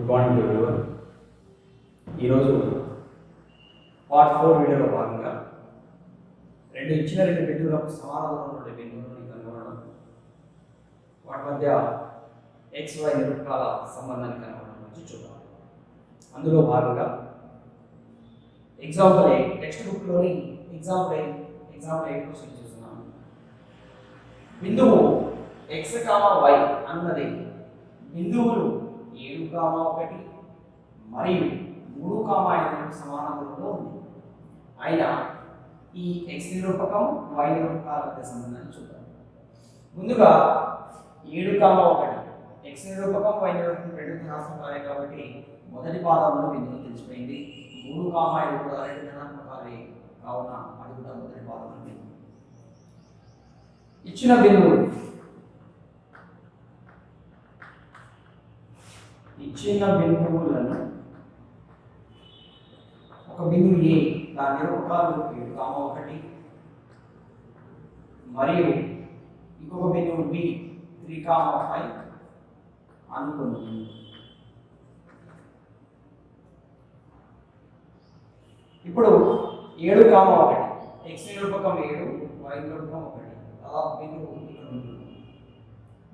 Good morning everyone. ఈరోజు part 4 వీడియోలో భాగంగా రెండు బిందువులకు సమానంగా ఉన్న బిందువులను కనుగొనడం, వాటి మధ్య XY నిరూపకాల సంబంధాన్ని కనుగొనడం గురించి చూద్దాం. అందులో భాగంగా ఎగ్జాంపుల్ 8 టెక్స్ట్ బుక్లోని ఎగ్జాంపుల్ 8 క్వశ్చన్ చూస్తున్నాం. బిందువు x, y అన్నది బిందువులు 7, 1 మరియు 3, 5 సమాన దూరంలో ఉంది. అయినా ఈ x నిరూపకం y నిరూపకాల మధ్య సంబంధాన్ని చూద్దాం. ముందుగా 7, 1 x నిరూపకం y నిరూపకం రెండు ధనాత్మకాలే కాబట్టి మొదటి పాదంలో బిందువు తెలిసిపోయింది. 3, 5 కూడా రెండు ధనాత్మకాలే కావున అది కూడా మొదటి పాదంలో బిందువు. ఇచ్చిన బిందువులను ఒక బిందువు A దాని నిరూపకాలు 7, 1 మరియు ఇంకొక బిందువు B 3, 5 అనుకుంటుంది. ఇప్పుడు 7, 1 x నిరూపకం 7, y నిరూపకం 1 అలా బిందువు ఇక్కడ ఉంటుంది.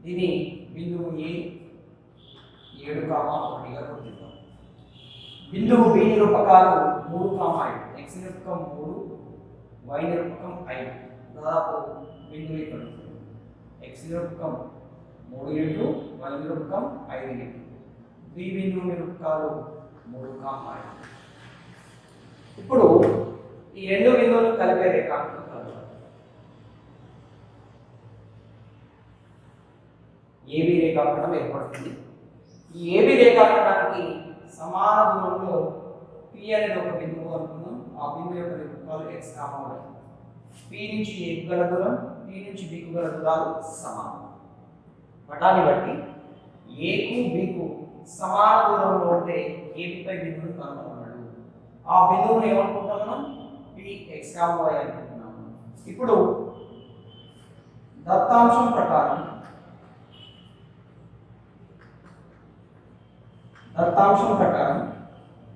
దీని బిందువు A 7, 1గా గుర్తిద్దాం. బిందువు B నిరూపకాలు 3, 5 x నిరూపకం 3, y నిరూపకం 5 దాదాపు బిందువు ఇక్కడ ఉంటుంది. x నిరూపకం 3 యూనిట్లు, y నిరూపకం 5 యూనిట్లు. B బిందువు నిరూపకాలు 3, 5. ఇప్పుడు ఈ రెండు బిందువులు కలిపే రేఖాంకం కలపాలి. AB రేఖాంకం ఏర్పడుతుంది. ఈ AB రేఖాంకానికి సమాన దూరంలో P అనేది ఒక బిందువు అనుకుందాం. ఆ బిందువు యొక్క నిరూపకాలు x, y. P నుంచి A కు గల దూరం, P నుంచి B కు గల దూరాలు సమానం. పటాన్ని బట్టి A కు B కు సమాన దూరంలో ఉంటే AB పై బిందువును కనుగొన్నాడు. ఆ బిందువును ఏమనుకుంటాం మనం? P x, y అనుకుంటున్నాము. ఇప్పుడు దత్తాంశం ప్రకారం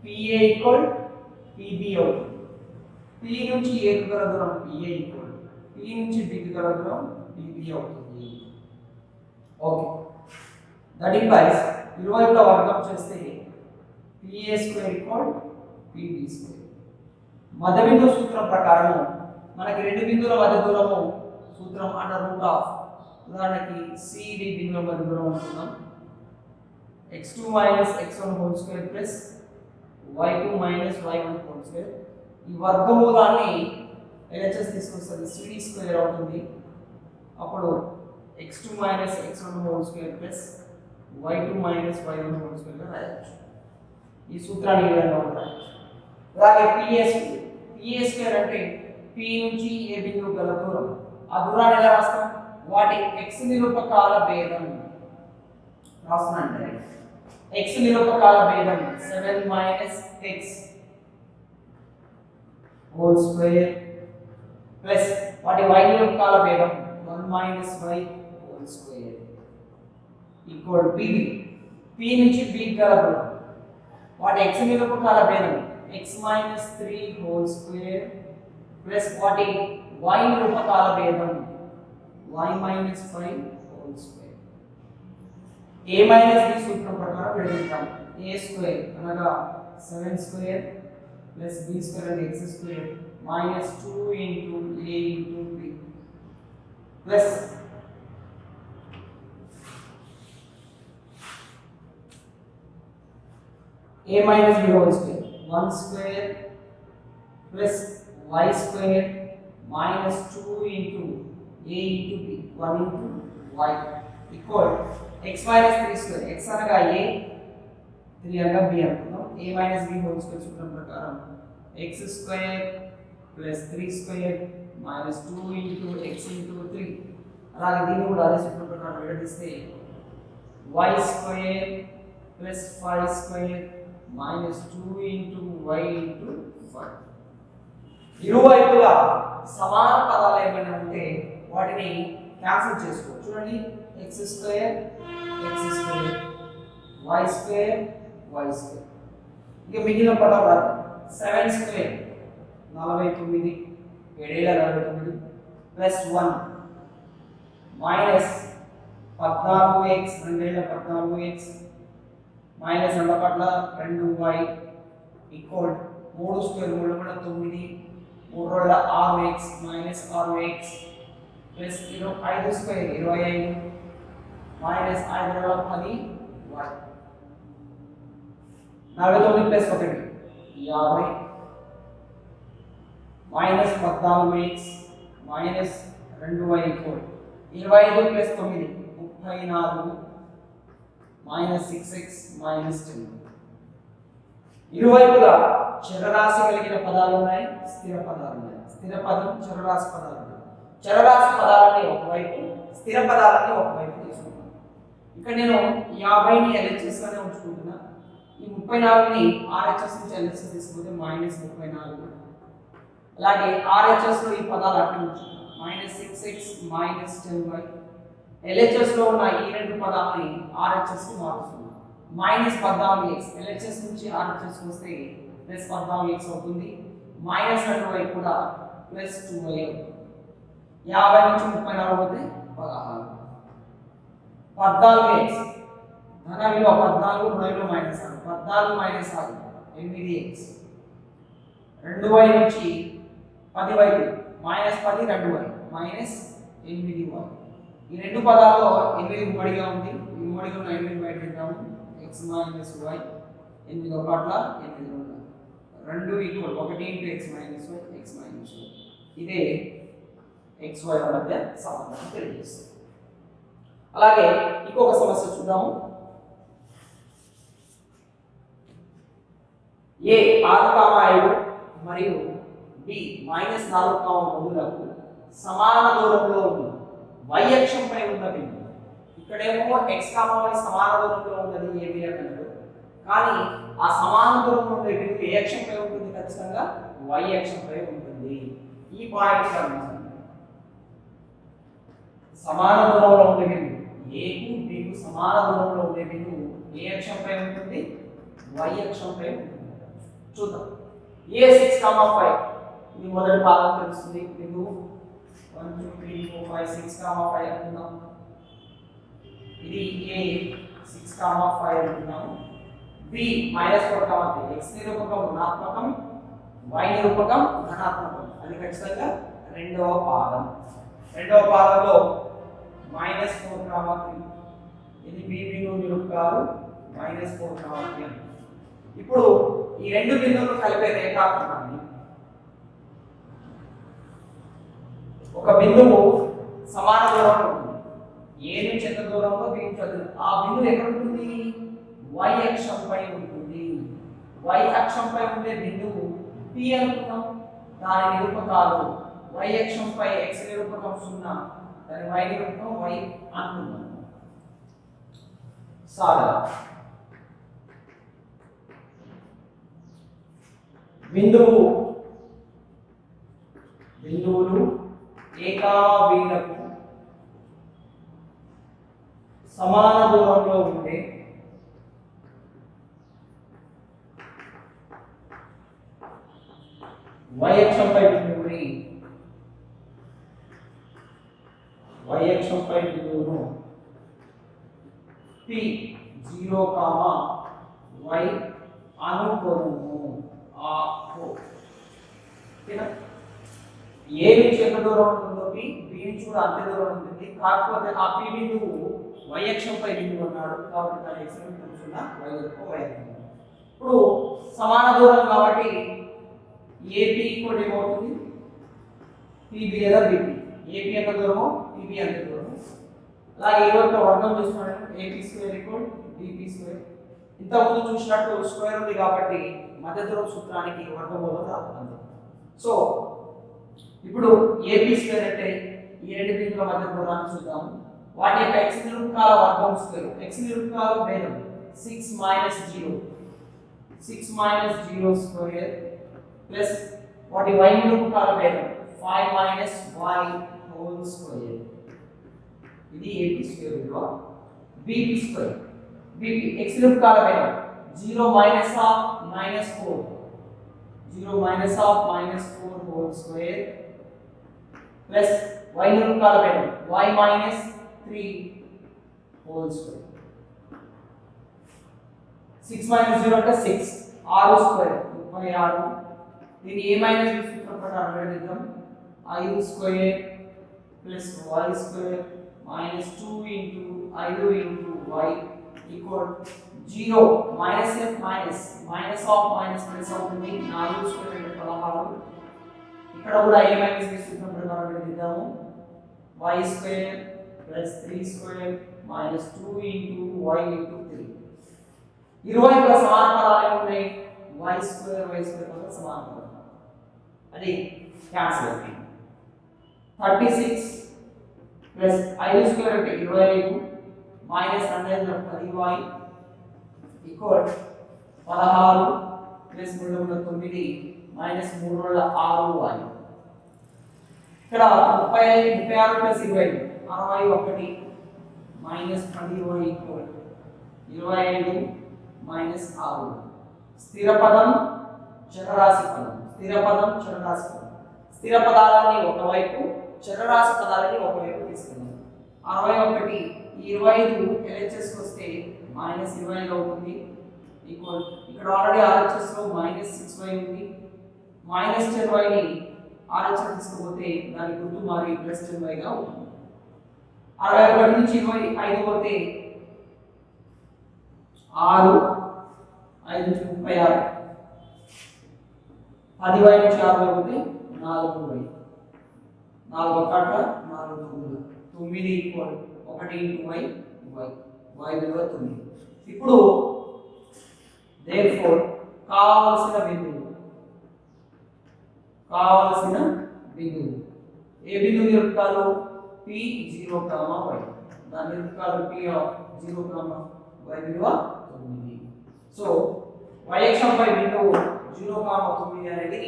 PA PB అవుతుంది. P నుంచి A కు గల దూరం PA P నుంచి B కు గల దూరం PB అవుతుంది. ఓకే, దట్ ఇంప్లైస్ ఇరువైపులా వర్గం చేస్తే PA² PB². మధ్య బిందువు సూత్రం ప్రకారం మనకి రెండు బిందువుల మధ్య దూరము సూత్రం √. ఉదాహరణకి CD బిందువుల మధ్య దూరం అనుకుందాం. x2 - x1² plus y2 - y1². ఈ వర్గమూలాన్ని LHS తీసుకొస్తుంది, CD² అవుతుంది. అప్పుడు x2 - x1² plus y2 - y1² రాయొచ్చు. ఈ సూత్రాన్ని ఈ విధంగా రాయొచ్చు. అలాగే PA² అంటే P నుంచి ఏ బిందువు గల దూరం. ఆ దూరాన్ని ఎలా రాస్తాం? వాటి x నిరూపకాల భేదం రాస్తున్నాంటే x నిరూపకాల భేదం 7 - x² ప్లస్ వాటి y నిరూపకాల భేదం 1 - y² ఈక్వల్ PB. P నుంచి B గల దూరం వాటి x నిరూపకాల భేదం x - 3² ప్లస్ వాటి y నిరూపకాల భేదం y - 5². A - B సూత్రం ప్రకారం విడదీద్దాం. A² అనగా 7² ప్లస్ B² అంటే x² minus 2 into A into B plus A - B² 1² plus y² minus 2 into A into B 1 into y equal x - 3² x అనగా A, 3 అనగా B అనుకుందాం. A - B² సూత్రం ప్రకారం x² plus 3² minus 2 into x into 3. అలాగే దీన్ని కూడా అదే సూత్రం ప్రకారం విడదీస్తే y² plus 5² minus 2 into y into 5. ఇరువైపులా సమాన పదాలు ఏమైనా ఉంటే వాటిని క్యాన్సిల్ చేసుకోవచ్చు. చూడండి, x² y² వై స్క్వేర్. ఇక మిగిలిన పదం 7 square 49 7 plus 1 minus 14x 2 14x minus 2 పట్ల 2y ఈక్వల్ 3 స్క్వేర్ 3 కూడా 9 3 రోజుల 6x minus 6x plus 5 square 25 minus 5 రోజుల 10y 49 plus 1 50 minus 14x minus 2y equal 25 plus 9 34 minus 6x minus 10. ఇరువైపులా చరరాశి కలిగిన పదాలు ఉన్నాయి, స్థిర పదాలు ఉన్నాయి. స్థిర పదం చరరాశి పదాలు ఉన్నాయి. చరరాశి పదాలని ఒకవైపు, స్థిర పదాలని ఒకవైపు తీసుకుంటాను. ఇక్కడ నేను 50ని ఎల్హెచ్ఎస్ గానే ఉంచుకుంటున్నా. ఈ 34ని ఆర్హెచ్ఎస్ నుంచి ఎల్హెచ్ఎస్ తీసుకుంటే మైనస్ 34. అలాగే ఆర్హెచ్ఎస్ లో ఈ పదాలు అట్లా ఉంచుకున్నాను. Minus 6x minus 10y. LHS లో ఉన్న ఈ రెండు పదాలని ఆర్హెచ్ఎస్ కి మారుస్తున్నాను. మైనస్ 14x ఎల్హెచ్ఎస్ నుంచి ఆర్హెచ్ఎస్ వస్తే ప్లస్ 14x అవుతుంది. మైనస్ 2y కూడా ప్లస్ 2y అవుతుంది. 50 నుంచి 34 పోతే 16. 14x ధన విలువ 14, రుణ విలువ మైనస్ 6. 14 minus 6 8x. 2y నుంచి 10y minus 10 2y minus 8y. ఈ రెండు పదాల్లో 8 ఉమ్మడిగా ఉంది. ఈ ఉమ్మడిగా ఉన్న 8 బయట పెట్టాము. x మైనస్ y 8 ఒకట్ల 8 2 equal 1 into x minus y x minus y. ఇదే x y మధ్య సంబంధం తెలియజేస్తుంది. అలాగే ఇంకొక సమస్య చూద్దాము. a 6,5 మరియు b -4,3లకు సమాన దూరంలో ఉంది. y అక్షంపై ఉన్న బిందువు. ఇక్కడేమో x, y సమాన దూరంలో ఉన్నది ab అన్నాడు. కానీ ఆ సమాన దూరంలో ఉండే బిందువు ఏ అక్షంపై ఉంటుంది? ఖచ్చితంగా y అక్షంపై ఉంటుంది. ఈ పాయింట్ గమనించండి. సమాన దూరంలో ఉండే బిందువు a కు b కు సమాన దూరంలో ఉండే బిందువు ఏ అక్షంపై ఉంటుంది? y అక్షంపై ఉంటుంది. చూద్దాం. a 6,5 ఇది మొదటి భాగం తెలుస్తుంది. బిందువు 1 2 3 4 5 6,5 అనుకుందాం. ఇది a 6,5 అనుకుందాం. b -4,3 x నిరూపకం రుణాత్మకం, y నిరూపకం ధనాత్మకం. అది ఖచ్చితంగా రెండవ భాగం. రెండవ భాగంలో -4,3 ఇది b బిందువు నిరూపకాలు -4,3. ఇప్పుడు ఈ రెండు బిందువులు కలిపే రేఖాఖండాన్ని ఒక బిందువు సమాన దూరంలో ఉంటుంది. ఏ నుంచి ఎంత దూరంలో b నుంచి ఎంత, ఆ బిందువు ఎక్కడ ఉంటుంది? y అక్షంపై ఉంటుంది. y అక్షంపై ఉండే బిందువు p అనుకున్నాం. దాని నిరూపకాలు y అక్షంపై x నిరూపకం 0, దాని y నిరూపకం y అనుకున్నాం. సాధన బిందువులు a, b లకు సమాన దూరంలో ఉండే y అక్షంపై బిందువుని p 0, y అనుకోము. ఓకేనా? ఏ నుంచి ఎంత దూరం ఉంటుందో b నుంచి కూడా అంతే దూరం ఉంటుంది. కాకపోతే ఆ p బిందువు y అక్షంపై బిందువు అన్నాడు కాబట్టి దాని x తెలుసున్నా y యొక్క y. ఇప్పుడు సమాన దూరం కాబట్టి AB ఈక్వల్ ఏమవుతుంది? PB లేదా BP. AB ఎంత దూరమో PB అంత దూరం. అలాగే ఏదో వర్గం చూస్తున్నాను. AB² equal BP². ఇంతకుముందు చూసినట్టు స్క్వేర్ ఉంది కాబట్టి మధ్య దూరం సూత్రానికి వర్గమూలం రాదు. సో ఇప్పుడు AB² అంటే ఈ రెండు బిందువుల మధ్య దూరాన్ని చూద్దాము. వాటి యొక్క x నిరూపకాల వర్గం స్క్వేర్. x నిరూపకాల భేదం 6 - 0 స్క్వేర్ ప్లస్ వాటి y నిరూపకాల భేదం 5 - y హోల్ స్క్వేర్. ఇది AB² విలువ. BP² BP x నిరూపకాల భేదం 0 minus of minus 4, 0 minus of minus 4 whole square plus y నిరూపకాల భేదం y minus 3 whole square. 6 minus 0 అంటే 6, 6 square 36. దీన్ని a minus b సూత్రం ప్రకారం విడదీద్దాం. 5 square plus y square minus 2 into 5 into y equal 0 minus f minus of minus plus అవుతుంది. 4 square అంటే 16. ఇక్కడ కూడా a minus b సూత్రం ప్రకారం విడదీద్దాము. y square plus 3 square minus 2 into y into 3. ఇరువైపుల సమాన పదాలు ఉన్నాయి. y square వల్ల సమాన పదాలు అది క్యాన్సిల్ అవుతుంది. 36 ప్లస్ 5 స్క్వేర్ అంటే 25 minus 10y equal 16 plus 3 minus 3 6y. ఇక్కడ 36 plus 20 61 minus 20y equal 25 minus 6. స్థిర పదం చరరాశి పదం, స్థిర పదం చరరాశి పదం. స్థిర పదాలని ఒకవైపు, చరరాశి పదాలని ఒకవైపు తీసుకెళ్ళాం. 61 ఈ 25 LHS వస్తే మైనస్ 25 అవుతుంది ఈక్వల్. ఇక్కడ ఆల్రెడీ RHS లో మైనస్ 6y ఉంది. మైనస్ 10y ని RHS తీసుకుపోతే దాని గుర్తు మారి ప్లస్ 10y గా అవుతుంది. 61 నుంచి 25 పోతే 6 5 నుంచి 36, 10y నుంచి 6 పోతే 4y, 4 ఒకట్ల 4 9 ఈక్వల్ 1 into y y విలువ 9. ఇప్పుడు therefore కావాల్సిన బిందువు ఏ బిందువు నిరూపకాలు p0, y. దాని నిరూపకాలు p0, y విలువ 9. సో y అక్షంపై బిందువు 0, 9 అనేది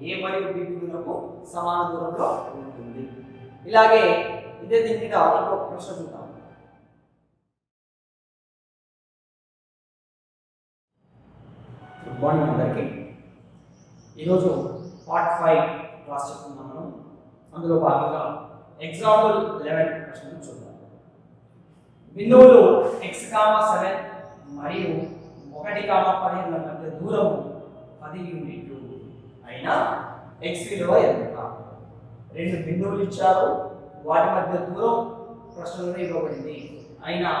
a మరియు b బిందువులకు సమాన దూరంలో ఉంటుంది. ఇలాగే ఇదే దీని మీద ఇంకొక ప్రశ్న చూద్దాం. గుడ్ మార్నింగ్ అందరికీ. ఈరోజు పార్ట్ 5 క్లాస్ చెప్పుకున్నాం మనం. అందులో భాగంగా ఎగ్జాంపుల్ 11 ప్రశ్నను చూద్దాం. బిందువులు x, 7 మరియు 1, 15 మధ్య దూరం 10 యూనిట్లు అయినా x విలువ ఎంత? రెండు బిందువులు ఇచ్చారు, వాటి మధ్య దూరం ప్రశ్నలో ఇవ్వబడింది. అయినా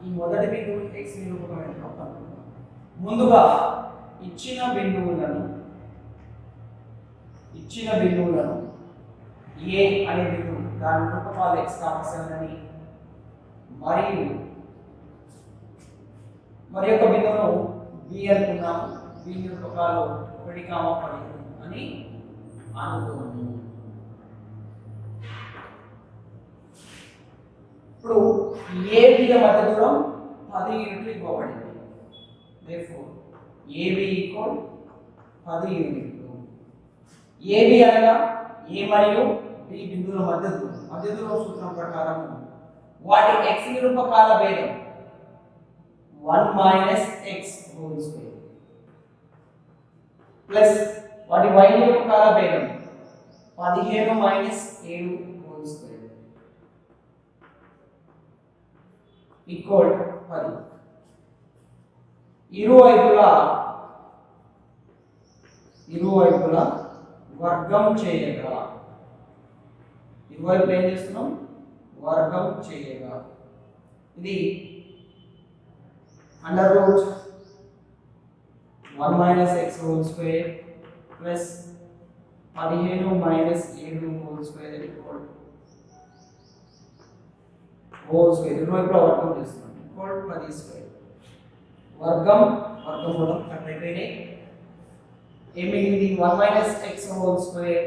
ఈ మొదటి బిందువు x నిరూపకం ఎంత కనుక్కుందాం. ముందుగా ఇచ్చిన బిందువులను a అనే బిందువు దాని నిరూపకాలు x, 7 అని మరియు మరి యొక్క బిందువును b అనుకున్నాము. b నిరూపకాలు 1, 15 అని అనుకున్నాము. ఇప్పుడు AB ల మధ్య దూరం 10 యూనిట్లు ఇవ్వబడింది. therefore AB ఈక్వల్ 10 యూనిట్లు. AB అనగా A మరియు B బిందువుల మధ్య దూరం సూత్రం ప్రకారం వాటి x నిరూపకాల భేదం 1 minus x whole square plus వాటి y నిరూపకాల భేదం 15 మైనస్ 7 హోల్ స్క్వేర్ ఈక్వల్ 10. ఇరువైపులా వర్గం చేయగా, ఇరువైపులా ఏం చేస్తున్నాం? వర్గం చేయగా ఇది under root 1 minus x whole square plus 15 minus 7 whole square equal whole square. ఇరువైపులా వర్గం చేస్తున్నాం ఈక్వల్ 10 స్క్వేర్. వర్గమూలం కట్ అయిపోయినాయి. ఏమిటి? 1 minus x whole square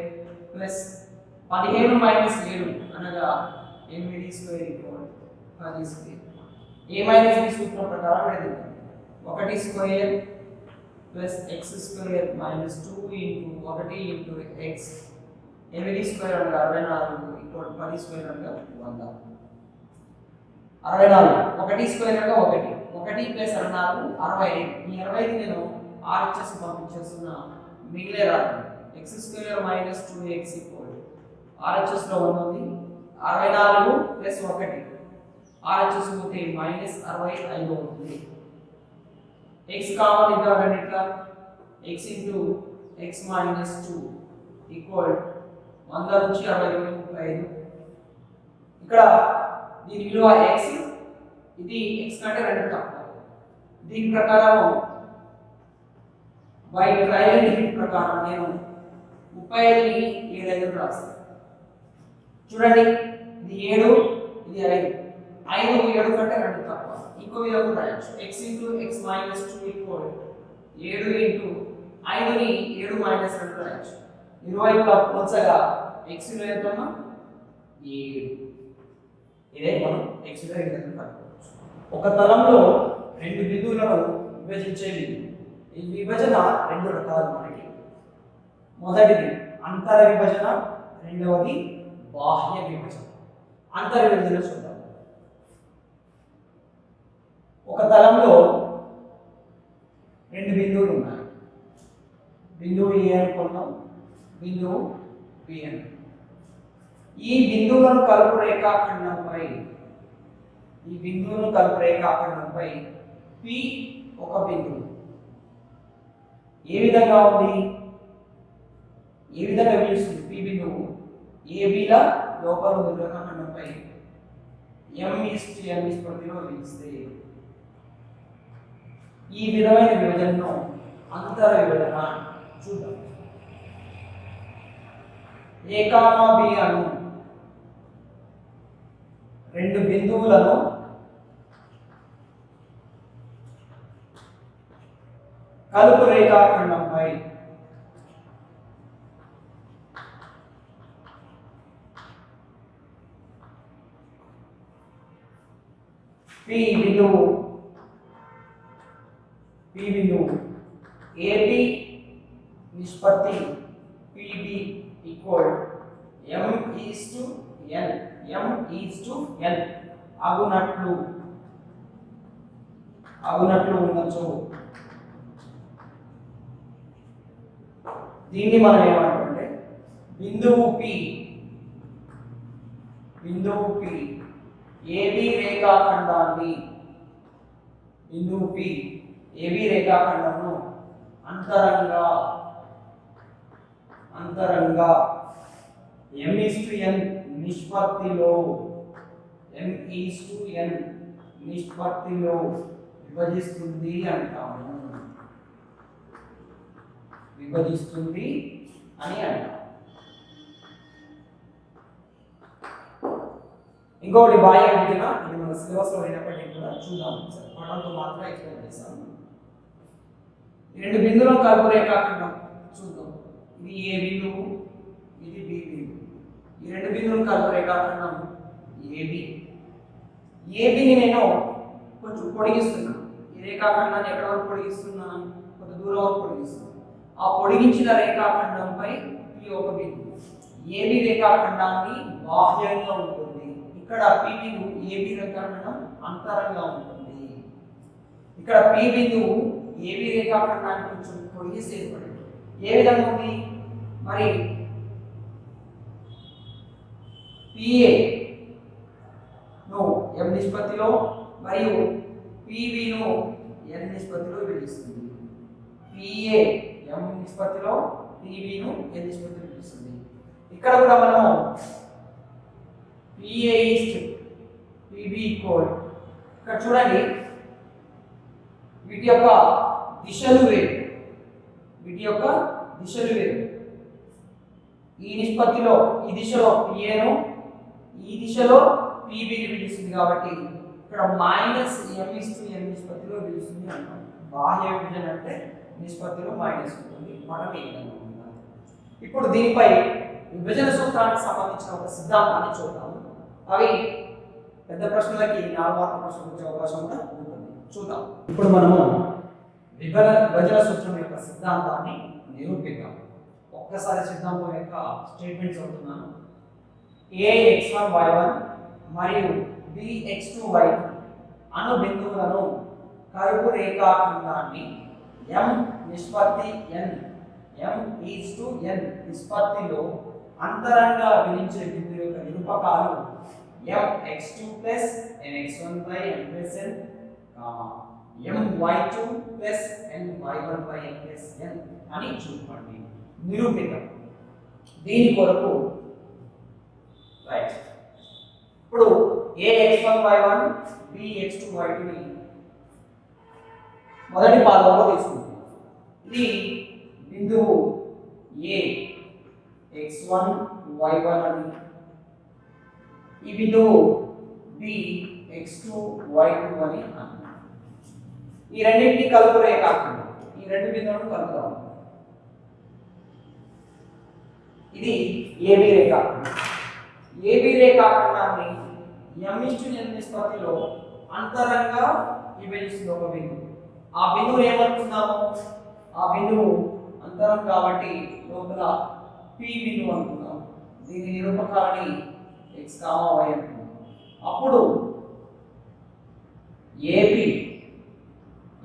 plus 15 minus 7 అనగా 8 square equal 10 square. a minus b సూత్రం ప్రకారం విడదీద్దాం. 1 square plus x square minus 2 into 1 into x. 8 square అనగా 64 ఈక్వల్ 10 స్క్వేర్ అనగా 100. 64 1 స్క్వేర్ అనగా 1 1 ప్లస్ 4 65. ఈ 65 నేను RHS పంపించేస్తున్నా. మిగిలే రాదు. x² - 2x RHS లో ఉంది 64 ప్లస్ 1 RHS ఉంటే -65 అవుతుంది. x కామన్ ఇద్దాం ఇట్లా x into x minus 2 equal 100 నుంచి 65. ఇక్కడ దీని విలువ x, ఇది x కంటే 2 తక్కువ. దీని ప్రకారం బై ట్రయల్ లిమిట్ ప్రకారం నేను 35ని 7 రాస్తాను. చూడండి ఇది 7, ఇది 5. 5 7 కంటే 2 తక్కువ. ఇంకో విధంగా రాయొచ్చు. x into x minus 2 equal 7 into 5ని 7 మైనస్ 2 రాయొచ్చు. ఇరువైపులా పోల్చగా x విలువ ఎంత ఉన్నా 7. ఇదే మనం x విలువ ఎంత కనుక్కోవచ్చు. ఒక తలంలో రెండు బిందువులను విభజించే బిందువు. ఈ విభజన రెండు రకాలు మనకి. మొదటిది అంతర విభజన, రెండవది బాహ్య విభజన. అంతర విభజన చూద్దాం. ఒక తలంలో రెండు బిందువులు ఉన్నాయి. బిందువు ఏ అనుకున్నాం, బిందువు బి అని. ఈ బిందువులను కలుపు రేఖాఖండంపై P ఒక బిందువు ఏ విధంగా ఉంది, ఏ విధంగా పిలుస్తుంది? P బిందువు AB ల లోపల ఉన్న రేఖాఖండంపై M నిష్పత్తిలో పిలిస్తే ఈ విధమైన విభజనను అంతర విభజన చూద్దాం. A, B అను రెండు బిందువులను కలుపు రేఖాఖండంపై P బిందువు AB నిష్పత్తి PB ఈక్వల్ M:n అగునట్లు ఉండొచ్చు. దీన్ని మనం ఏమంటామంటే బిందువు P AB రేఖాఖండాన్ని అంతరంగా M:n నిష్పత్తిలో విభజిస్తుంది అని అంటాము. ఇంకొకటి బాహ్య విభజన. ఇది మన సిలబస్ లో అయినప్పటికీ కూడా చూద్దాం. పటంతో మాత్రమే ఎక్స్ప్లెయిన్ చేస్తాను. ఈ రెండు బిందువులను కలుపు రేఖాఖండం చూద్దాం. ఇది ఏ బిందువు, ఇది బి బిందువు. ఈ రెండు బిందువులను కలుపు రేఖాఖండం ఏబిని నేను కొంచెం పొడిగిస్తున్నాను. ఈ రేఖాఖండాన్ని ఎక్కడ వరకు పొడిగిస్తున్నాను? కొంత దూరం వరకు పొడిగిస్తున్నాను. ఆ పొడిగించిన రేఖాఖండంపై ఈ ఒక బిందువు ఏబి రేఖాఖండాన్ని బాహ్యంగా ఉంటుంది. ఇక్కడ పి బిందువు ఏబి రేఖాఖండం అంతరంగా ఉంటుంది. ఇక్కడ పి బిందువు ఏబి రేఖాఖండాన్ని కొంచెం పొడిగిసి ఏర్పడింది. ఏ విధంగా ఉంది మరి? పిఏ ను M నిష్పత్తిలో మరియు PB ను N నిష్పత్తిలో విభజిస్తుంది. PA M నిష్పత్తిలో, PB ను N నిష్పత్తిలో విభజిస్తుంది. ఇక్కడ కూడా మనం PA ఈస్ట్ PB ఈక్వల్, ఇక్కడ చూడండి వీటి యొక్క దిశలు వేరు. ఈ నిష్పత్తిలో ఈ దిశలో PA ను, ఈ దిశలో PB ని విభజిస్తుంది. కాబట్టి ఇక్కడ -M:n నిష్పత్తిలో విభజిస్తుంది అంటాం. బాహ్య విభజన అంటే నిష్పత్తిలో మైనస్ ఉంటుంది. మనం ఈ విధంగా ఉండాలి. ఇప్పుడు దీనిపై విభజన సూత్రానికి సంబంధించిన ఒక సిద్ధాంతాన్ని చూద్దాం. అవి పెద్ద ప్రశ్నలకి 4 మార్కుల ప్రశ్నలు వచ్చే అవకాశం కూడా ఉంటుంది. చూద్దాం. ఇప్పుడు మనము విభజన సూత్రం యొక్క సిద్ధాంతాన్ని నిరూపిద్దాం. ఒక్కసారి సిద్ధాంతం యొక్క స్టేట్మెంట్స్ అవుతున్నాను. ax1y1 మరియు bx2y2 అను బిందువులను కరుపు రేఖాఖండాన్ని m నిష్పత్తి n m/n నిష్పత్తిలో అంతరంగా విభజించే బిందువు యొక్క నిరూపకాలు mx2 nx1 mn my2 ny1 mn అని చూపండి. నిరూపితం దీని కొరకు రైట్. ఇప్పుడు ax1 y1 bx2 y2 ని మొదటి పాదంలో తీసుకుంటాం. ఇది బిందువు a x1 y1 అని, ఈ బిందువు b x2 y2 అని అంటున్నాం. ఈ రెండింటిని కలుపు రేఖాఖండం, ఈ రెండు బిందువులను కలుపుతాం. ఇది AB రేఖాఖండం. AB రేఖాఖండాన్ని m/n నిష్పత్తిలో అంతరంగా విభజిస్తుంది ఒక బిందువు. ఆ బిందువు ఏమనుకున్నాము? ఆ బిందువు అంతరం కాబట్టి లోపల P బిందువు అనుకున్నాం. దీని నిరూపకాలని x, y అనుకున్నాం. అప్పుడు AB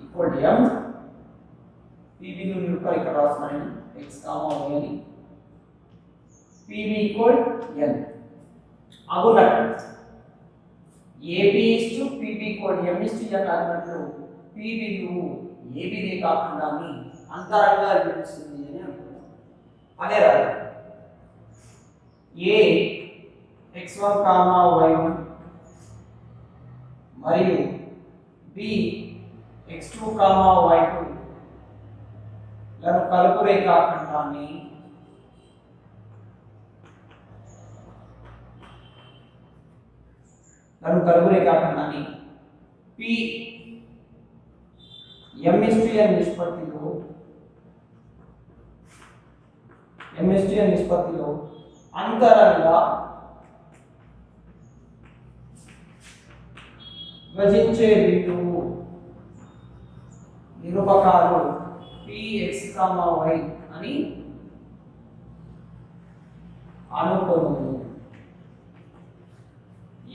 ఈక్వల్ m, P బిందువు నిరూపకాలు ఇక్కడ రాస్తున్నాను x, y అని, PB equal n అగునట్టు AB PB equal m/n అన్నట్లు P బిందువు AB రేఖాఖండాన్ని అంతరంగా విభజిస్తుంది అని అనుకున్నాం. అదే రాదు A x1, y1 మరియు B x2, y2 లను కలుపు రేఖాఖండాన్ని P m/n నిష్పత్తిలో అంతరంగా విభజించే బిందువు నిరూపకాలు px, y అని అనుకోను.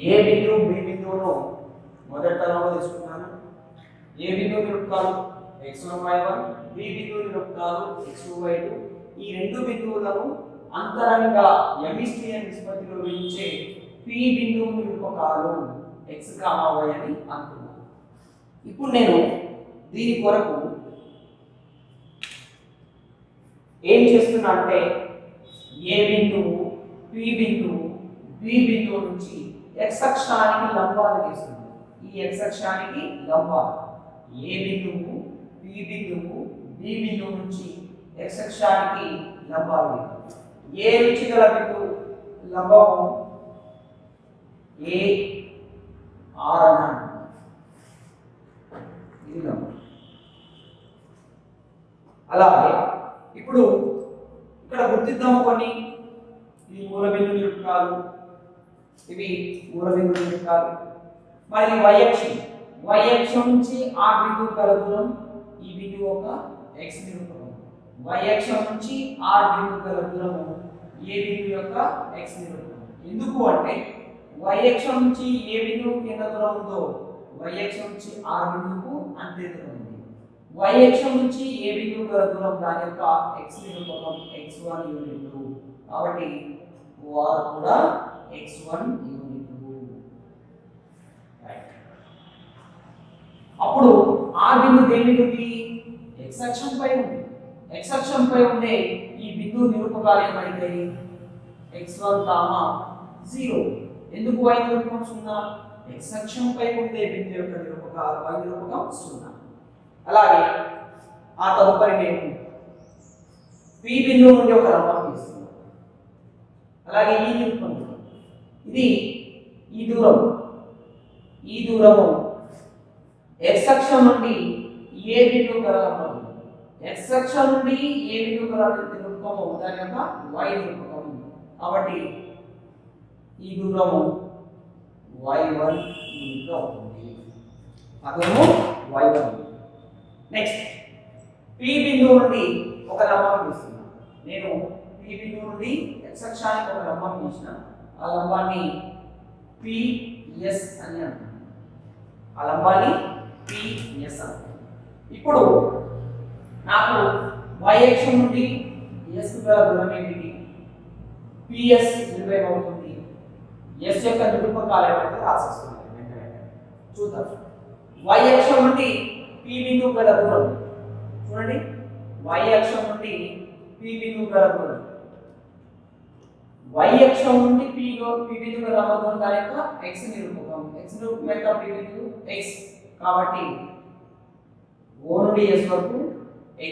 ఏ బిందువు బి బిందువును మొదటి తరంలో తీసుకున్నాను. ఏ బిందువు నిరూపకాలు x1 y1, బి బిందువు నిరూపకాలు x2 y2. ఈ రెండు బిందువులను అంతరంగా m/n నిష్పత్తిలో విభజించే p బిందువు నిరూపకాలు x, y అని అనుకున్నాను. ఇప్పుడు నేను దీని కొరకు ఏం చేస్తున్నా అంటే ఏ బిందువు p బిందువు b బిందువు నుంచి x అక్షానికి లంబాలు గీస్తుంది. ఈ x అక్షానికి లంబాలు ఏ బిందువు p బిందువు b బిందువు నుంచి x అక్షానికి లంబాలు గీస్తుంది. ఏ నుంచి గల బిందువు లంబము a r అని ఇది లంబం. అలాగే ఇప్పుడు ఇక్కడ గుర్తిద్దాము కొన్ని. ఈ మూల బిందువు నిరూపకాలు, ఇవి మూల బిందువు నిరూపకాలు. మరి y అక్షం నుంచి ఆ బిందువు గల దూరం, ఈ బిందువు ఒక x నిరూపకం. y అక్షం నుంచి ఆ బిందువు గల దూరము ఏ బిందువు యొక్క x నిరూపకం. ఎందుకు అంటే y అక్షం నుంచి ఏ బిందువుకి ఎంత దూరం ఉందో y అక్షం నుంచి ఆ బిందువుకు అంతే దూరం ఉంది. y అక్షం నుంచి ఏ బిందువు గల దూరం దాని యొక్క x నిరూపకం x1 యూనిట్లు. కాబట్టి వారు కూడా x1 యూనిట్లు. రైట్. అప్పుడు ఆ బిందువు దేని మీద ఉంది? x అక్షంపై ఉంది. x అక్షంపై ఉండే ఈ బిందువు నిరూపకాలు ఏమైతాయి? x1, 0. ఎందుకు y నిరూపకం 0? x అక్షంపై ఉండే బిందువు యొక్క నిరూపకాలు y నిరూపకం 0. అలాగే ఆ తదుపరి నేను p బిందువు నుండి ఒక లంబం గీస్తున్నాను. అలాగే ఈ నిరూపకం ఇది ఈ దూరము x అక్షం నుండి ఏ బిందువు గల లంబం, x అక్షం నుండి ఏ బిందువు గల నిరూపకము దాని యొక్క y నిరూపకం. కాబట్టి ఈ దూరము y1 యూనిట్ అవుతుంది. అదము y1. నెక్స్ట్ p బిందువు నుండి ఒక లంబం గీస్తున్నాను. నేను p బిందువు నుండి x అక్షానికి ఒక లంబం గీసిన ఆ లంబాన్ని ps అని అంటాను. ఆ లంబాన్ని పిఎస్ అవుతుంది. ఇప్పుడు నాకు y అక్షం నుండి s కు గల దూరం ఏమిటి? పిఎస్ అవుతుంది. s యొక్క నిరూపకాలు ఏమైతే రాసేస్తున్నాను వెంటనే చూద్దాం. y అక్షం నుండి p బిందువు గల దూరం చూడండి, y అక్షం నుండి p బిందువు గల దూరం, y అక్షం నుండి p బిందువు గల దూరం దాని యొక్క x నిరూపకం, x నిరూపకం యొక్క p బిందువు x కాబట్టి o నుండి s వరకు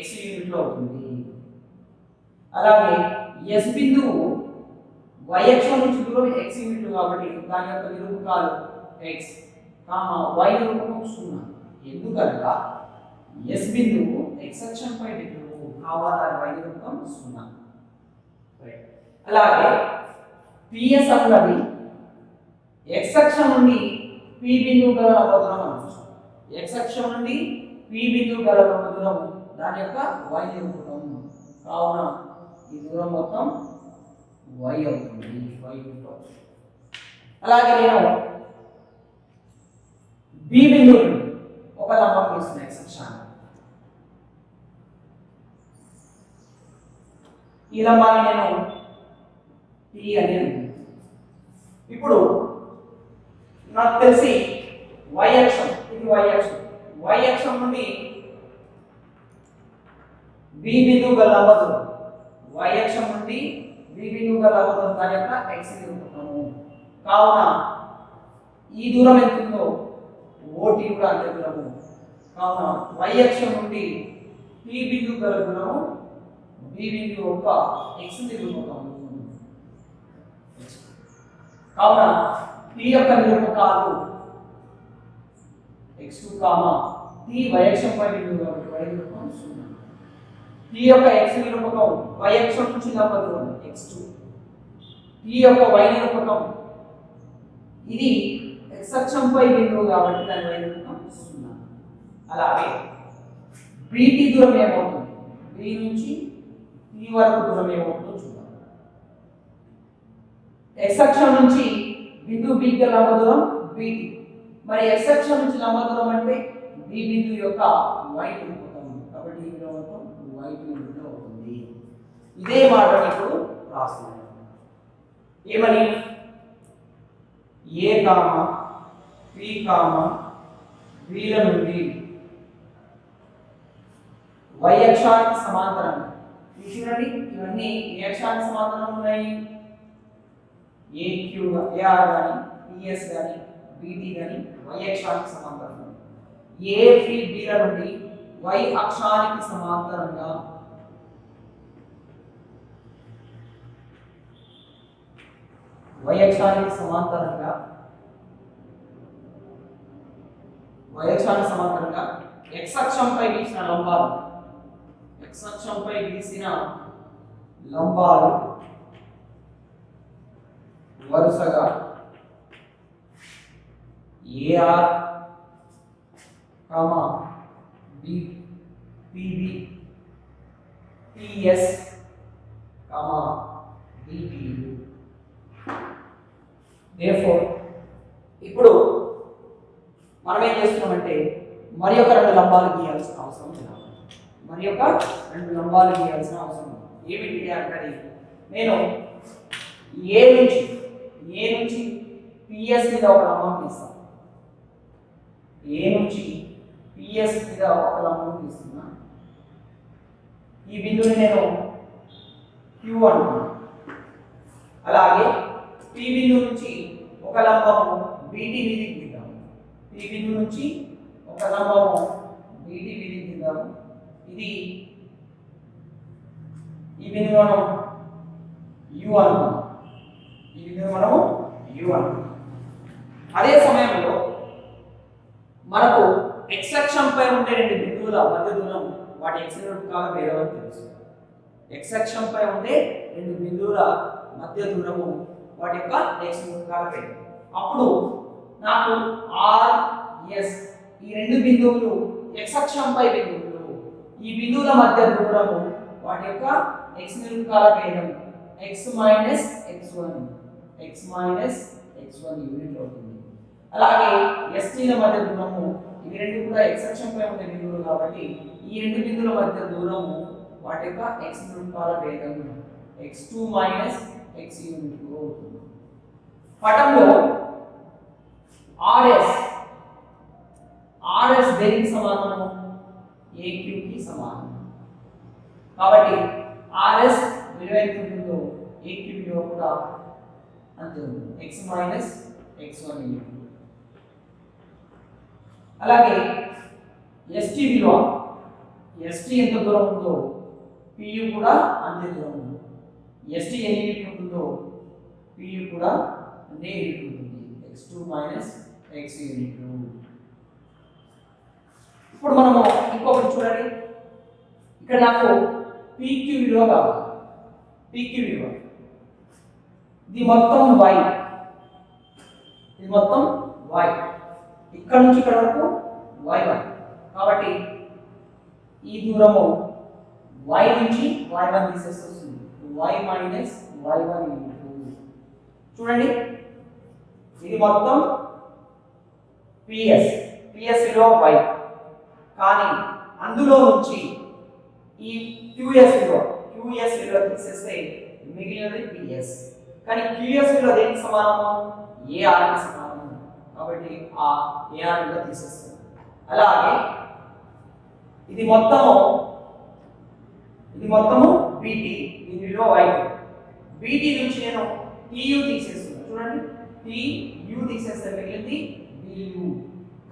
x యూనిట్లో అవుతుంది. అలాగే s బిందువు y అక్షం నుంచి దూరం x యూనిట్లు కాబట్టి దాని యొక్క నిరూపకాలు x, y నిరూపకం 0. ఎందుకనగా s బిందువు x అక్షంపై బిందువు కావున దాని y నిరూపకం 0. అలాగే ps అన్నది x అక్షం నుండి p బిందువు గల దూరం అనొచ్చు. x అక్షం నుండి p బిందువు గల దూరం దాని యొక్క y నిరూపకం కావున ఈ దూరం మొత్తం y అవుతుంది. y unit. అలాగే నేను b బిందువు ఒక లంబం గీస్తున్నా x అక్షాన్ని. ఈ లంబాన్ని నేను t అని అంటాను. ఇప్పుడు నాకు తెలిసి y అక్షం, ఇది y అక్షం, y అక్షం నుండి b బిందువు గల లంబ దూరం, y అక్షం నుండి b బిందువు గల లంబ దూరం దాని యొక్క x నిరూపకము కావున ఈ దూరం ఎంత ఉందో OT కూడా అంతే దూరము కావున y అక్షం నుండి p బిందువు గల దూరము b బిందువు యొక్క x నిరూపకము కావున p యొక్క నిరూపకాలు x2, t y అక్షంపై బిందువు కాబట్టి y నిరూపకం 0. t యొక్క x నిరూపకం y అక్షం నుంచి లంబ దూరం x2, t యొక్క y నిరూపకం ఇది x అక్షంపై బిందువు కాబట్టి దాని y నిరూపకం 0. అలాగే bt దూరం ఏమవుతుంది? b నుంచి t వరకు దూరం ఏమవుతుందో చూద్దాం. x అక్షం నుంచి బిందువు b కి లంబ దూరం bt, మరి x అక్షం నుంచి లంబ దూరం అంటే b బిందువు యొక్క y నిరూపకం కాబట్టి ఈ నిరూపకం y యూనిట్లో అవుతుంది. ఇదే మాట మీకు రాస్తున్నాను. ఏమని? a p b ల నుండి y అక్షానికి సమాంతరంగా చూడండి, ఇవన్నీ ఏ అక్షానికి సమాంతరంగా ఉన్నాయి? AR గాని PS గాని BT గాని y అక్షానికి సమాంతరంగా, A p b ల నుండి y అక్షానికి సమాంతరంగా y అక్షానికి సమాంతరంగా x అక్షంపై గీసిన లంబాలు, x అక్షంపై గీసిన లంబాలు వరుసగా AR, PB, PS, BT. Therefore, ఇప్పుడు మనం ఏం చేస్తున్నామంటే మరి ఒక రెండు లంబాలు గీయాల్సిన అవసరం ఉంది. ఏమిటి అంటే నేను ఏ నుంచి PS మీద ఒక లంబం గీస్తాను. ఈ బిందువుని నేను Q అంటున్నాను. అలాగే P బిందువు నుంచి ఒక లంబము BT మీదకి గీద్దాము. P బిందువు నుంచి ఒక లంబము BT మీదకి గీద్దాము. ఈ బిందువు మనం U అనుకున్నాం. అదే సమయంలో మనకు x అక్షంపై ఉండే రెండు బిందువుల మధ్య దూరం వాటి x నిరూపకాల భేదం అని తెలుసు. x అక్షంపై ఉండే రెండు బిందువుల మధ్య దూరము వాటి యొక్క x నిరూపకాల భేదం. అప్పుడు నాకు R, S ఈ రెండు బిందువులు x అక్షంపై బిందువులు, ఈ బిందువుల మధ్య దూరము వాటి యొక్క x నిరూపకాల భేదం x మైనస్ x1 యూనిట్ అవుతుంది. అలాగే ST ల మధ్య దూరము ఇది ఈ రెండు కూడా x అక్షంపై ఉండే బిందువులు కాబట్టి ఈ రెండు బిందువుల మధ్య దూరము వాటి యొక్క x నిరూపకాల భేదం x2 మైనస్ x యూనిట్ అవుతుంది. పటంలో RS దేనికి సమానము? AQ కి సమానం. కాబట్టి RS విలువ ఎంత ఉంటుందో AQ విలువ కూడా అంతే ఉంటుంది, x మైనస్ x1 యూనిట్. అలాగే ST విలువ ST ఎంత దూరం ఉందో PU కూడా అంతే దూరం ఉంది. ST ఎన్ని యూనిట్ ఉంటుందో PU కూడా అదే యూనిట్ ఉంటుంది, x2 మైనస్ x యూనిట్. ఇప్పుడు మనము ఇంకొకటి చూడండి, ఇక్కడ నాకు PQ విలువ కావాలి. PQ విలువ ఇది మొత్తం y, ఇది మొత్తం y, ఇక్కడ నుంచి ఇక్కడ వరకు y1. కాబట్టి ఈ దూరము y నుంచి y1 తీసేస్తే వస్తుంది y మైనస్ y1 ఇంటూ. చూడండి ఇది మొత్తం PS విలువ y, కానీ అందులో నుంచి ఈ QS విలువ తీసేస్తే మిగిలినది PS. కానీ QS విలువ దేనికి సమానము? AR కి సమానము. కాబట్టి ఆ AR విలువ తీసేస్తాం. అలాగే ఇది మొత్తము BT, దీని విలువ y2. BT నుంచి నేను TU తీసేస్తున్నాను. చూడండి TU తీసేస్తే మిగిలింది BU.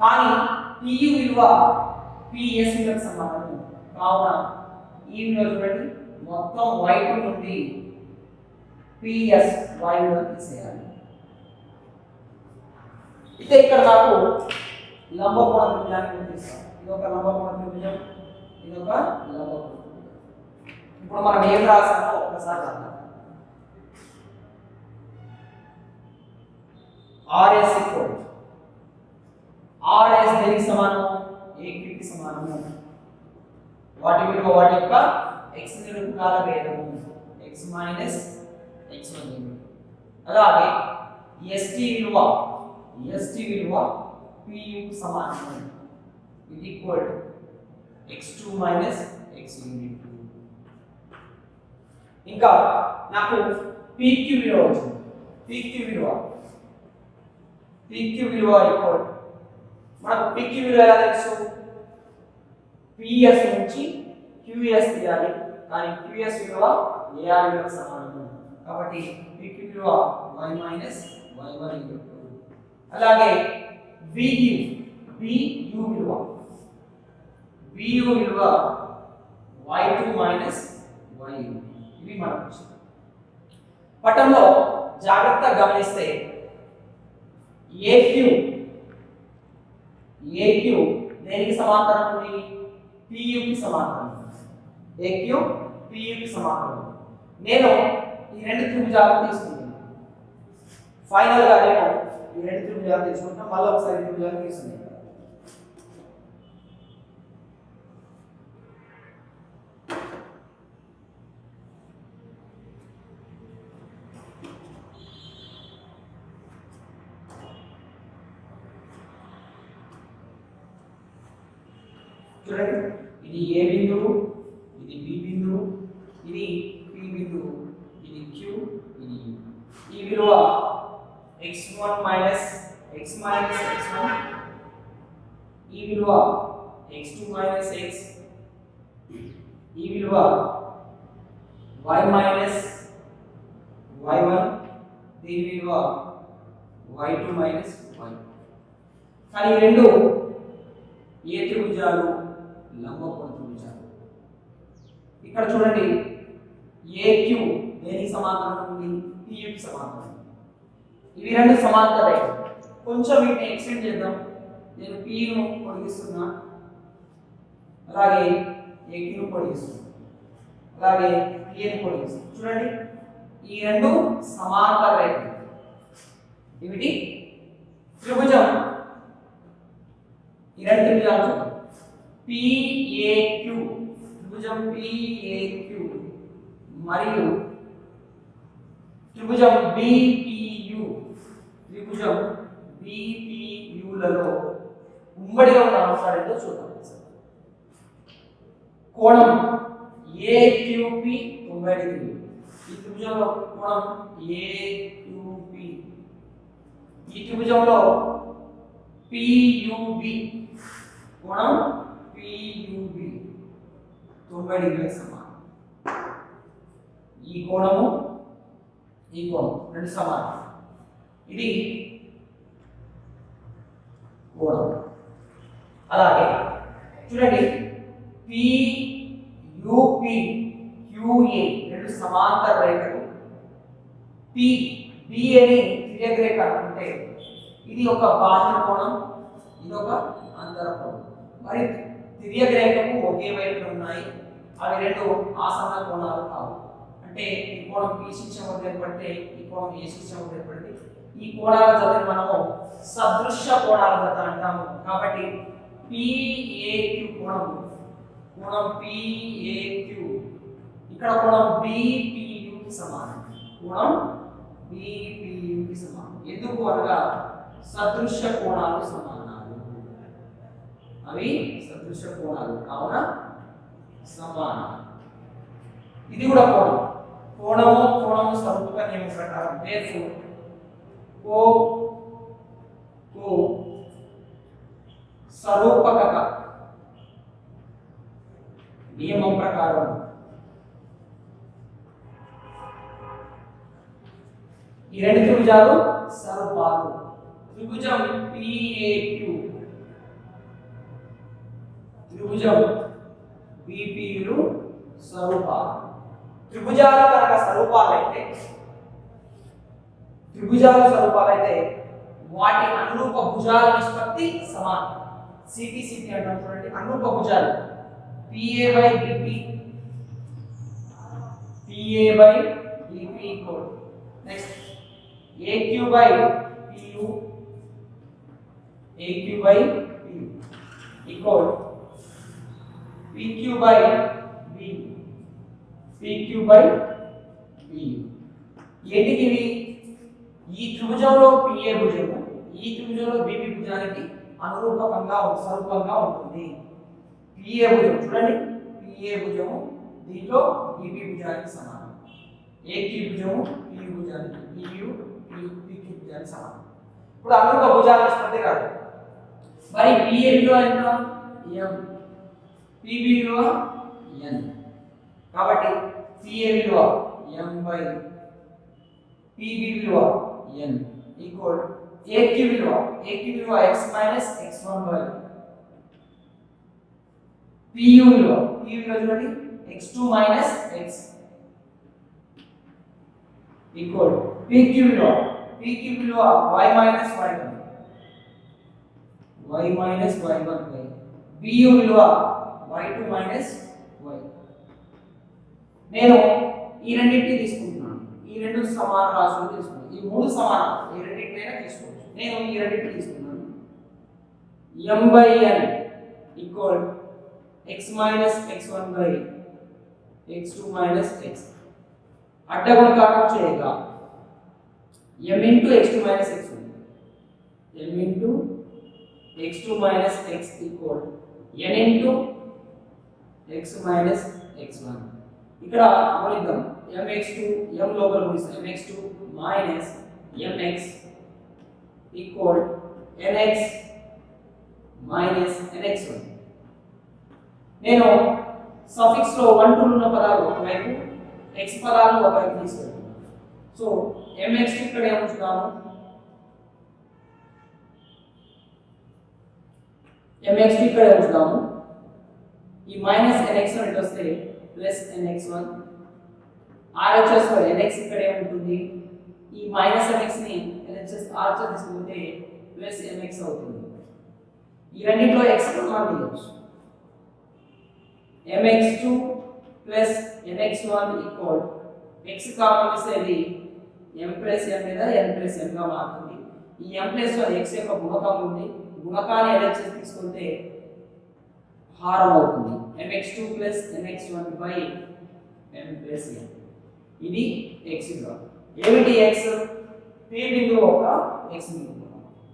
కానీ TU విలువ PS విలువకు సమానము. కావున ఈ విలువ చూడండి మొత్తం y2 నుండి PS y విలువ తీసేయాలి. అయితే ఇక్కడ నాకు లంబకోణ త్రిభుజాన్ని గుర్తిస్తాను. ఇది ఒక లంబకోణ త్రిభుజం, ఇది ఒక లంబకోణ త్రిభుజం. ఇప్పుడు మనం ఏం రాసామో ఒక్కసారి రాద్దాం. RS దేనికి సమానము? AQ కి సమానము. వాటి విలువ వాటి యొక్క x నిరూపకాల భేదము x మైనస్ x1 యూనిట్. అలాగే ST విలువ PU కి సమానము. ఇది equal to x2 minus x unit. ఇంకా నాకు PQ విలువ వచ్చింది. PQ విలువ ఈక్వల్ మనకు PQ విలువ ఎలా తెలుసు? PS నుంచి QS తీయాలి, కానీ QS విలువ AR విలువకు సమానము. కాబట్టి PQ విలువ y మైనస్ y1 ఇంటూ. అలాగే VU విలువ y2 మైనస్ y. ఇవి మనకు పటంలో జాగ్రత్తగా గమనిస్తే AQ దేనికి సమాంతరం ఉంది? PU కి సమాంతరం. AQ PU కి సమాంతరం. నేను ఈ రెండు త్రిభుజాలను తీసుకుంటాను. ఫైనల్ గా నేను ఈ రెండు త్రిభుజాలు తీసుకుంటాను. మళ్ళీ ఒకసారి త్రిభుజాలు తీసుకుంటాను. చూడండి ఇది A బిందువు, ఇది B బిందువు, ఇది P బిందువు, ఇది Q, ఇది U. ఈ విలువ x1 మైనస్ x1, ఈ విలువ x2 మైనస్ x, ఈ విలువ y మైనస్ y1, దీని విలువ y2 మైనస్ y. కానీ ఈ రెండు ఏ త్రిభుజాలు? లంబకోణ త్రిభుజాలు. ఇక్కడ చూడండి AQ దేనికి సమాంతరం ఉంది? PU కి సమాంతరం. ఇవి రెండు సమాంతర రేఖలు. కొంచెం వీటిని ఎక్స్టెండ్ చేద్దాం. నేను PU ను పొడిగిస్తున్నా, అలాగే AQ ను పొడిగిస్తున్నా, అలాగే PA ను పొడిగిస్తున్నా. చూడండి ఈ రెండు సమాంతర రేఖలు. ఇవిటి త్రిభుజం. ఈ రెండు త్రిభుజాలు చూద్దాం. PAQ త్రిభుజం PAQ మరియు త్రిభుజం BPU లలో ఉమ్మడిగా ఉన్న అంశాలు ఏంటో చూద్దాం. కోణం ఏక్యూపి 90 డిగ్రీలు. ఈ త్రిభుజంలో కోణం ఏక్యూపి, ఈ త్రిభుజంలో పియుబి, కోణం పియుబి 90 డిగ్రీలకు సమానం. ఈ కోణము ఈ కోణం రెండు సమానం. ఇది కోణం. అలాగే చూడండి పియుపి క్యూఏ రెండు సమాంతర రేఖలు. బిఏని తిర్యక రేఖ అనుకుంటే ఇది ఒక బాహ్య కోణం, ఇది ఒక అంతర కోణం. మరి తిర్యక రేఖకు ఒకే వైపులు ఉన్నాయి, అవి రెండు ఆసన్న కోణాలు కావు. అంటే ఈ కోణం పి శిక్షణ వద్ద ఏర్పడితే ఈ కోణం ఏ శిక్షణ వద్ద ఏర్పడింది. ఈ కోణాల జతని మనము సదృశ్య కోణాల జత అంటాము. కాబట్టి పిఏక్యూ కోణం పిఏక్యూ, ఇక్కడ కోణం బిపియుకి సమానం. కోణం బిపియుకి సమానం. ఎందుకు అనగా సదృశ్య కోణాలు సమానాలు, అవి సదృశ్య కోణాలు కావున సమానం. ఇది కూడా కోణము స్వరూపక నియమం ప్రకారం స్వరూపకత నియమం ప్రకారం ఈ రెండు త్రిభుజాలు స్వరూపాలు. త్రిభుజం పిఏక్యూ, త్రిభుజం బిపియులు స్వరూపాలు. త్రిభుజాలు కనుక స్వరూపాలైతే వాటి అనురూప భుజాల నిష్పత్తి సమానం. సిపిసిపి అంటాం చూడండి, అనురూప భుజాలు PA by BP equal next AQ by PU equal PQ by B ఏంటికి ఇవి? ఈ త్రిభుజంలో పిఏ భుజము ఈ త్రిభుజంలో బిపి భుజానికి స్వరూపంగా ఉంటుంది. పిఏ భుజం చూడండి, పిఏ భుజము దీంట్లో బిపి భుజానికి సమానం. ఏక్యూ భుజము పియు భుజానికి పిక్యూ భుజానికి సమానం. ఇప్పుడు అనురూప భుజాల నిష్పత్తి కాదు. మరి పిఏ విలువ ఎంత? m, పిబి విలువ n. కాబట్టి పిఏ విలువ m బై పిబి విలువ n ఈక్వల్ ఏక్యూ విలువ x minus x1 by PU విలువ చూడండి x2 minus x equal PQ విలువ y minus y1 by PU విలువ y2 మైనస్ y. నేను ఈ రెండింటిని తీసుకుంటున్నాను, ఈ రెండు సమాన రాశులు తీసుకున్నాను. ఈ మూడు సమానం, ఈ రెండింటినైనా తీసుకోవచ్చు. నేను ఈ రెండింటిని తీసుకున్నాను. m by n equal x minus x1 by x2 minus x. అడ్డగుణకారం చేయగా m into x2 minus x1 m into x2 minus x equal n into x minus x1. ఇక్కడ గుణిద్దాం. mx2 m లోపల గుణిస్తాం. mx2 minus mx equal nx minus nx1. నేను suffix లో 1 2 ఉన్న పదాలు ఒకవైపు, x పదాలు ఒకవైపు తీసుకెళ్తాను. సో mx2 ఇక్కడ ఏముంచుతాము? mx2 ఇక్కడ ఏముంచుతాము? ఈ మైనస్ nx1 ఇటు వస్తే ప్లస్ nx1. RHS లో nx ఇక్కడ ఏముంటుంది? ఈ మైనస్ nx ని LHS RHS తీసుకుంటే ప్లస్ mx అవుతుంది. ఈ రెండిట్లో x కామన్ తీయొచ్చు. mx2 plus nx1 equal x common తీస్తే ఇది m ప్లస్ n మీద n ప్లస్ n గా మారుతుంది. ఈ m ప్లస్ 1 x యొక్క గుణకం ఉంది. గుణకాన్ని LHS తీసుకుంటే హారం అవుతుంది. mx2 plus mx1 by m plus n. ఇది x విలువ. ఏమిటి x? p బిందువు ఒక x బిందువు.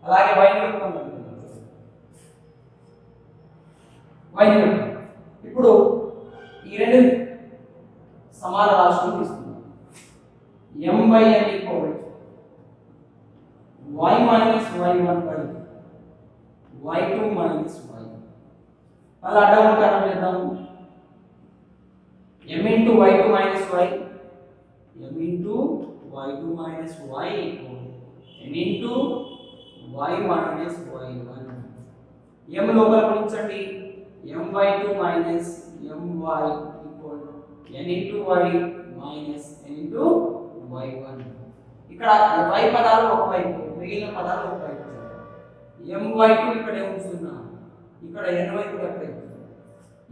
అలాగే y బిందువు y నిరూపకాలు. ఇప్పుడు ఈ రెండు సమాన రాశులను తీసుకుందాం. m by n equal y minus y1 by y2 minus y. మళ్ళీ అడ్డగుణకారం చేద్దాం. m into y2 minus y, m into y2 minus y equal m into y minus y1. m లోపల గుణించండి. my2 minus my equal n into y minus n into y1. ఇక్కడ y పదాలు ఒకవైపు, మిగిలిన పదాలు ఒకవైపు. my2 ఇక్కడ ఏముంటున్నా, ఇక్కడ n వైపు ఎక్కడ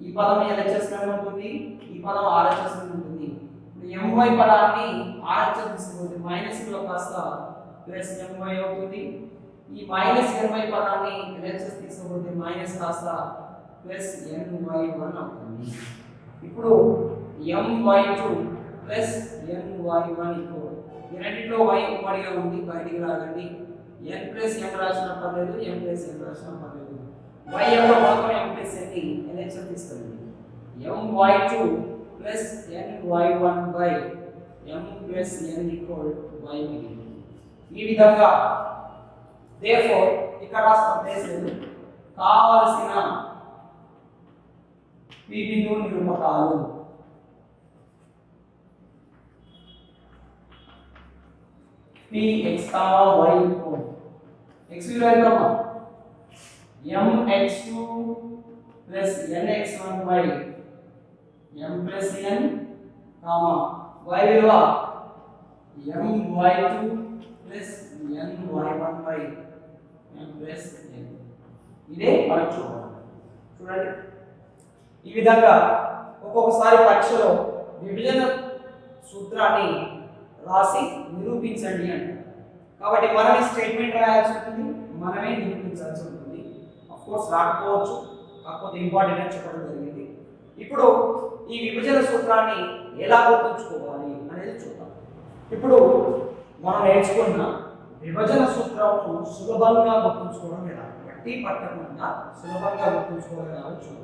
ఈ పదం LHS గా ఉంటుంది, ఈ పదం RHS గా ఉంటుంది. ఇప్పుడు my పదాన్ని RHS తీసుకుంటే మైనస్ లో కాస్త ప్లస్ my అవుతుంది. ఈ మైనస్ ny పదాన్ని LHS తీసుకుంటే మైనస్ కాస్త ప్లస్ ny1 అవుతుంది. ఇప్పుడు my2 ప్లస్ ny1 ఈక్వల్, ఈ రెండిట్లో y ఉమ్మడిగా ఉంది, బయటికి రాగండి. n ప్లస్ m రాసిన పర్లేదు, m ప్లస్ n రాసిన పర్లేదు. y యొక్క మొత్తం m ప్లస్ n ని LHS తీసుకుంది. my2 plus ny1 by m plus n equal y మిగిలింది. ఈ విధంగా therefore ఇక్కడ రాసిన ప్లేస్ లేదు, కావాల్సిన p బిందువు నిరూపకాలు px, y equal x విలువ ఎంత mx2 plus nx1 by m plus n, y విలువ my2 plus ny1 by m plus n. ఇదే మనం చూడండి. ఈ విధంగా ఒక్కొక్కసారి పరీక్షలో విభజన సూత్రాన్ని రాసి నిరూపించండి అంటారు. కాబట్టి మనమే స్టేట్మెంట్ రాయాల్సి ఉంటుంది, మనమే నిరూపించాల్సి ఉంటుంది. ఆఫ్ కోర్స్ రాకపోవచ్చు, కాకపోతే ఇంపార్టెంట్ అని చెప్పడం జరిగింది. ఇప్పుడు ఈ విభజన సూత్రాన్ని ఎలా గుర్తుంచుకోవాలి అనేది చూద్దాం. ఇప్పుడు మనం నేర్చుకున్న విభజన సూత్రము సులభంగా గుర్తుంచుకోవడం ఎలా, బట్టి పట్టకుండా సులభంగా గుర్తుంచుకోవడం ఎలా చూద్దాం.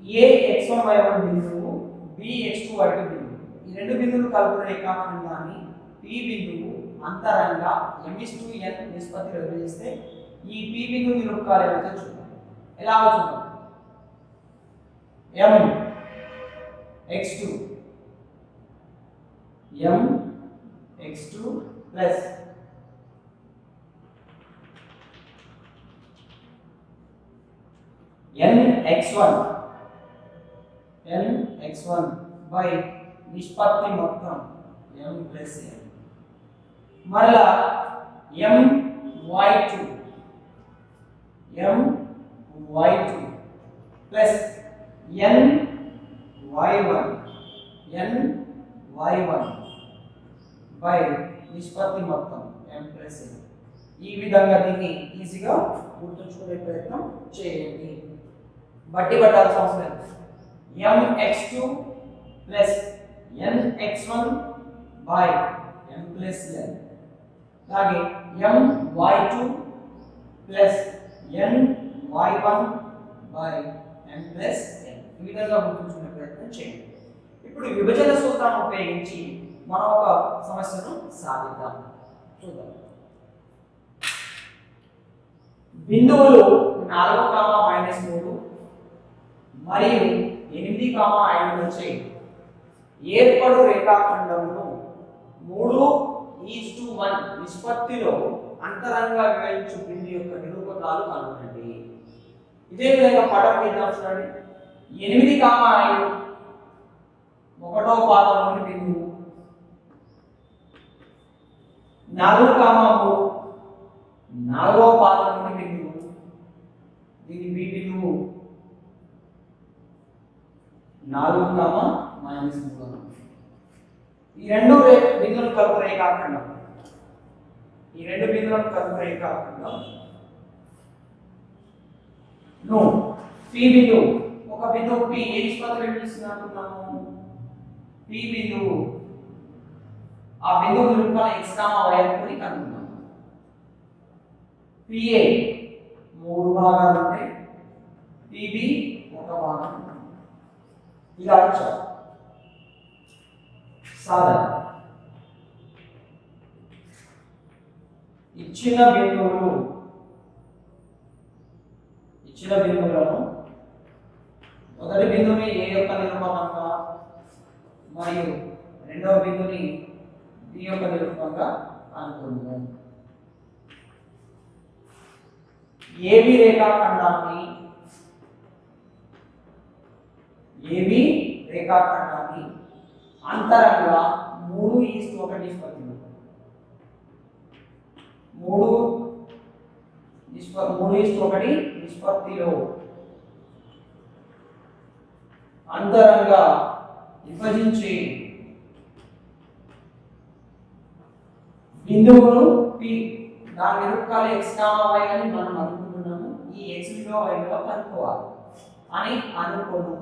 a(x1 y1) బిందువు, b(x2 y2) బిందువు, ఈ రెండు బిందువులు కలుపుకున్న రేఖాఖండాన్ని p బిందువు అంతరంగా m:n నిష్పత్తిలో విభజిస్తే ఈ p బిందువు నిరూపకాలు ఏమిటో చూద్దాం. ఎలా చూద్దాం. mx2 ప్లస్ nx1 బై నిష్పత్తి మొత్తం m ప్లస్ n. మరలా my2 ప్లస్ ny1 బై నిష్పత్తి మొత్తం m ప్లస్ n. ఈ విధంగా దీన్ని ఈజీగా గుర్తుంచుకునే ప్రయత్నం చేయండి. బట్టి పట్టాల్సిన అవసరం లేదు. mx2 plus nx1 by m plus n, అలాగే my2 plus ny1 by m plus n. ఈ విధంగా గుర్తుంచుకునే ప్రయత్నం చేయండి. ఇప్పుడు విభజన సూత్రాన్ని ఉపయోగించి మనం ఒక సమస్యను సాధిద్దాం. చూద్దాం. బిందువులు 4,-3 మరియు 8,5 నుంచి ఏర్పడు రేఖాఖండమును 3:1 నిష్పత్తిలో అంతరంగా విభజించు బిందు యొక్క నిరూపకాలు కనుగొనండి. ఇదే విధంగా పటం మీద చూడండి. 8,5 ఒకటో పాదంలోని బిందువు, 4,3 నాలుగో పాదంలోని బిందువు, దీని బి బిందువు 4,-3. ఈ రెండు బిందువులను కలుపు రేఖాఖండం, P బిందువు, ఒక బిందువు P ఏ నిష్పత్తిలో విభజిస్తుంది అనుకున్నాము. P బిందువు, ఆ బిందువు నిరూపకాలు x, y అనుకుని కనుక్కున్నాము. PA 3 భాగాలు ఉంటాయి. P పిబి ఒక భాగం ఇలా ఇచ్చారు సాధన. ఇచ్చిన బిందువులను మొదటి బిందువుని ఏ యొక్క నిరూపకంగా మరియు రెండవ బిందువుని బి యొక్క నిరూపకంగా అనుకుందాం. ఏబి రేఖాఖండాన్ని అంతరంగా 3:1 నిష్పత్తిలో 3:1 నిష్పత్తిలో అంతరంగా విభజించి బిందువును పి దాని నిరూపకాలు x, y అని మనం అనుకుంటున్నాము. ఈ x విలువ y విలువ కనుక్కోవాలి అని అనుకోను.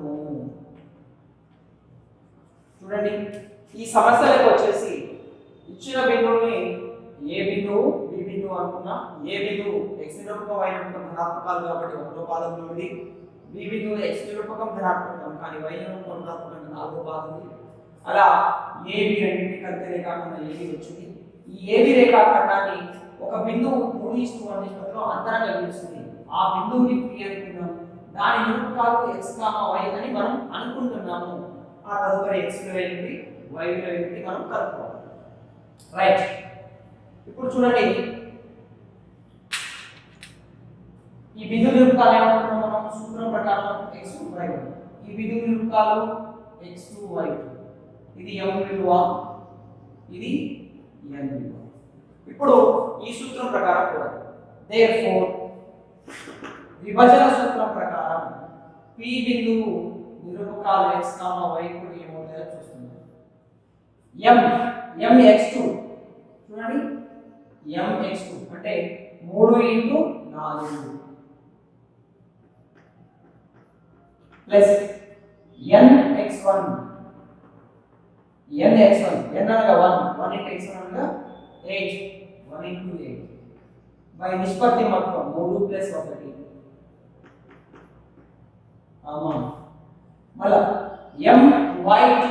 చూడండి, ఈ సమస్యలకు వచ్చేసి ఇచ్చిన బిందువుని ఏ బిందువు బి బిందువు అనుకున్నా, ఏ బిందువు x నిరూపకం y నిరూపకం ధనాత్మకాలు కాబట్టి ఒకటో పాదంలో ఉంది, బి బిందువు x నిరూపకం ధనాత్మకం కానీ y నిరూపకం ధనాత్మకం నాలుగో పాదం ఉంది. అలా ఏబి రెండింటి కలిపి రేఖాఖండం ఏబి వచ్చింది. ఈ ఏబి రేఖాఖండాన్ని ఒక బిందువు 3:1 నిష్పత్తిలో అంతరంగా గీస్తుంది. ఆ బిందువుని పి అనుకున్నాం. దాని నిరూపకాలు x, y అని మనం అనుకుంటున్నాము. ఆ తదుపరి x విలువ ఏమిటి, y విలువ ఏమిటి మనం కనుక్కోవాలి. రైట్, ఇప్పుడు చూడండి, ఈ బిందువు నిరూపకాలు ఏమనుకున్నాం మనం సూత్రం ప్రకారం x, y. ఈ బిందువు నిరూపకాలు x, y. ఇది m విలువ, ఇది n విలువ. ఇప్పుడు ఈ సూత్రం ప్రకారం కూడా therefore విభజన సూత్రం ప్రకారం p బిందువు నిరూపకాలు x, y కూడా ఏమవుతాయో చూస్తున్నాం. mx2 చూడండి, mx2 అంటే 3x4 ప్లస్ nx1 n అనగా 1 into x1 అనగా 8 1 into 8 బై నిష్పత్తి మొత్తం 3 ప్లస్ 1 మళ్ళా my2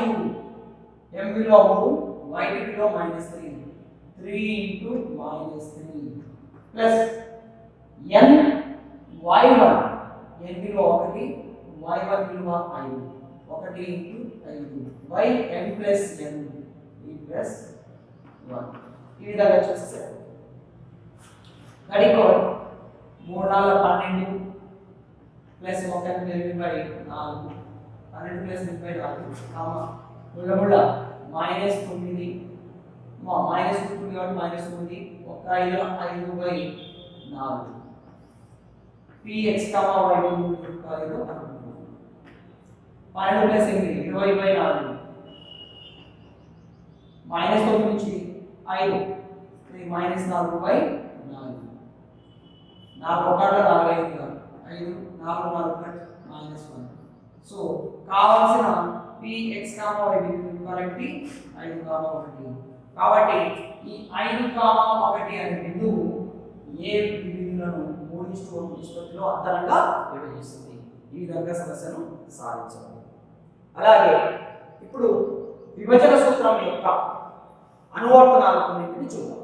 m విలువ 3 y విలువ -3 3 into -3 ప్లస్ ny1 n విలువ 1 y1 విలువ 5 1 into 5 by m plus n e plus 1 ఈ విధంగా చేస్తే గడికో 3 4 12 ప్లస్ 1 8 బై 4 12 ప్లస్ 34 కామా ముళ్ళ మైనస్ 9 మైనస్ 9 కాబట్టి మైనస్ 9 1 5 5 బై 4 px y బిందువు కాదు అనుకుంటున్నాం. 12 ప్లస్ 8 20 బై 4 మైనస్ 9 నుంచి 5 మైనస్ 4 బై 4 4 ఒకటి 4 5 5 4 4 మైనస్ 1. సో కావాల్సిన px y బిందువు కాబట్టి 5, 1 కాబట్టి ఈ 5, 1 అనే బిందువు ఏ బిందువులను 3:1 నిష్పత్తిలో అంతరంగా విభజిస్తుంది. ఈ విధంగా సమస్యను సాధించాలి. అలాగే ఇప్పుడు విభజన సూత్రం యొక్క అనువర్తనాలు కొన్నింటిని చూద్దాం.